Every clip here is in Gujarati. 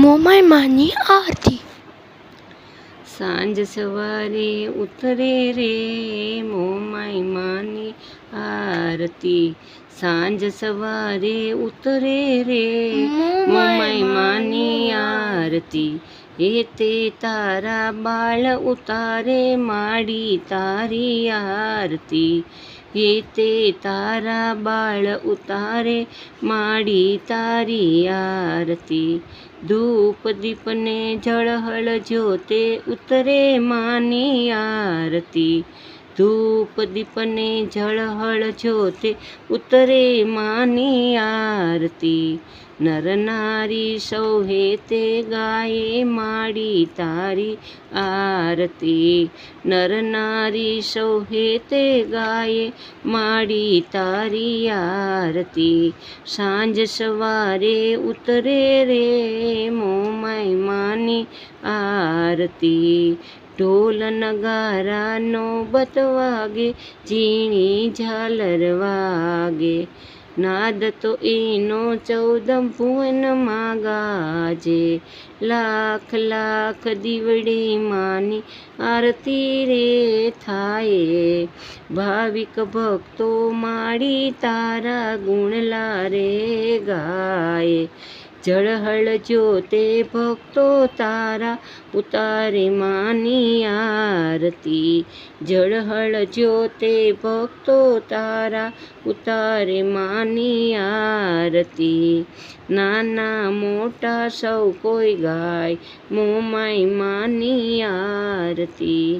મોમાઈ માની આરતી. સાંજ સવારે ઉતરે રે મોમાઈ માની આરતી. સાંજ સવારે ઉતરે રે મોમાઈ માની આરતી. એ તે તારા બાળ ઉતારે માડી તારી આરતી. એ તે તારા બાળ ઉતારે માડી તારી આરતી. ધૂપ દીપને ઝળહળ જ્યોતે ઉતરે માની આરતી. ધૂપ દીપને ઝળહળ જ્યોતે ઉતરે માની આરતી. નર નારી સૌએ તે ગાયે માડી તારી આરતી. નર નારી સૌએ તે ગાયે માડી તારી આરતી. સાંજ સવારે ઉતરે રે મોમાઈ માની આરતી. ઢોલ નગારાનો બત વાગે ઝીણી ઝાલર વાગે. નાદ તો એનો 14 ભુવનમાં ગાજે. લાખ લાખ દીવડે માની આરતી રે થાય. ભાવિક ભક્તો માડી તારા ગુણલા રે ગાય. ઝળહળ જ્યોતે ભક્તો તારા ઉતારે માની આરતી. ઝળહળ જ્યોતે ભક્તો તારા ઉતારે માની આરતી. નાના મોટા સૌ કોઈ ગાય મોમાઈ માની આરતી.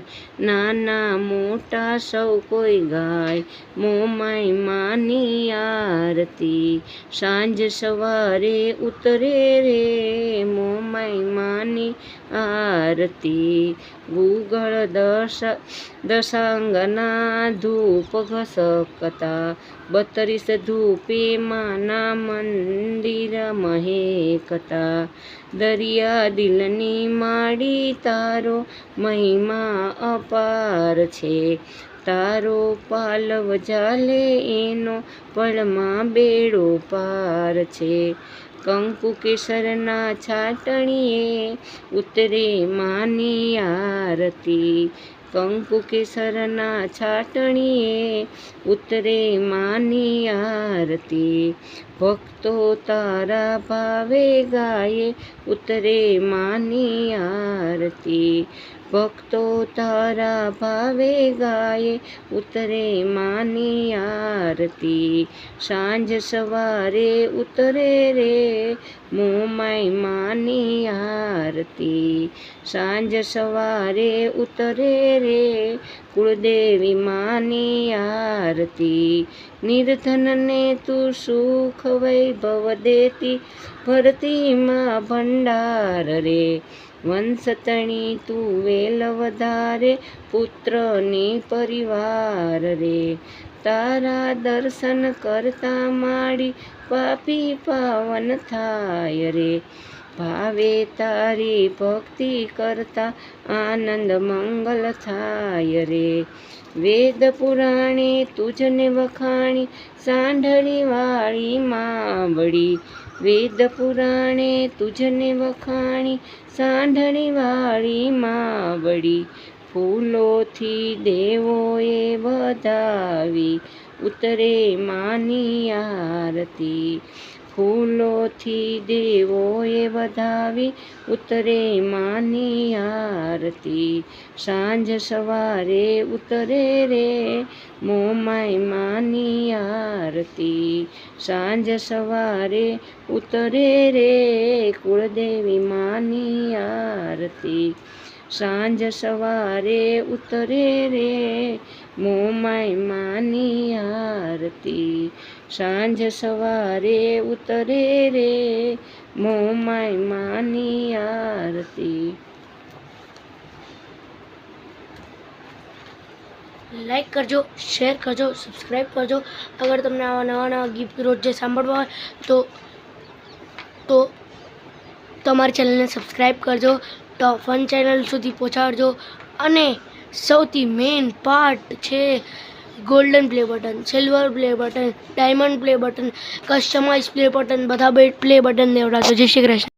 નાના મોટા સૌ કોઈ ગાય મોમાઈ માની આરતી. સાંજ સવારે ઉતરે રે મોમાઈ માની આરતી. ગુગળ દશાંગના ધૂપ ઘસકતા. 32 ધૂપે માના મંદિર મહેકતા. દરિયા દિલની માડી તારો મહિમા અપાર છે. તારો પાલવ ઝાલે એનો પળમાં બેડો પાર છે. કંકુ કેસરના છાટણીએ ઉતરે માની આરતી. કંકુ કેસરના છાટણીએ ઉતરે માની આરતી. ભક્તો તારા ભાવે ગાયે ઉતરે માની આરતી. ભક્તો તારા ભાવે ગાયે ઉતરે માની આરતી. સાંજ સવારે ઉતરે રે મોમાઈ માની આરતી. સાંજ સવારે ઉતરે રે કુળદેવી માની આરતી. નિર્ધનને તું સુખ વૈભવ દેતી ભરતી માં ભંડાર રે. વંશતણી તું વેલ વધારે પુત્રની પરિવાર રે. તારા દર્શન કરતા માડી પાપી પાવન થાય રે. ભાવે તારી ભક્તિ કરતા આનંદ મંગલ થાય રે. વેદ પુરાણે તુજને વખાણી સાંઢળી વાળી માવડી. વેદ પુરાણે તુજને વખાણી સાંઢળી વાળી માવડી. ફૂલોથી દેવોએ વધાવી ઉતરે માની આરતી. ફૂલોથી દેવોએ વધાવી ઉતરે માની આરતી. સાંજ સવારે ઉતરે રે મોમાઈ માની આરતી. સાંજ સવારે ઉતરે રે કુળદેવી માની આરતી. સાંજ સવારે ઉતરે રે મોમાઈ માની આરતી. સાંજ સવારે ઉતરે રે મોમાઈ માની આરતી. લાઈક કરજો, શેર કરજો, સબસ્ક્રાઈબ કરજો. અગર તમને આવા નવા ગીત રોજ જે સાંભળવા હોય તો તમારી ચેનલને સબસ્ક્રાઈબ કરજો. ટોપ 1 ચેનલ સુધી પહોંચાડજો. અને સૌથી મેઇન પાર્ટ છે golden play button, silver play button, diamond play button, customize play button, બધા પ્લે બટન દેવડાવજો. જય શ્રી કૃષ્ણ.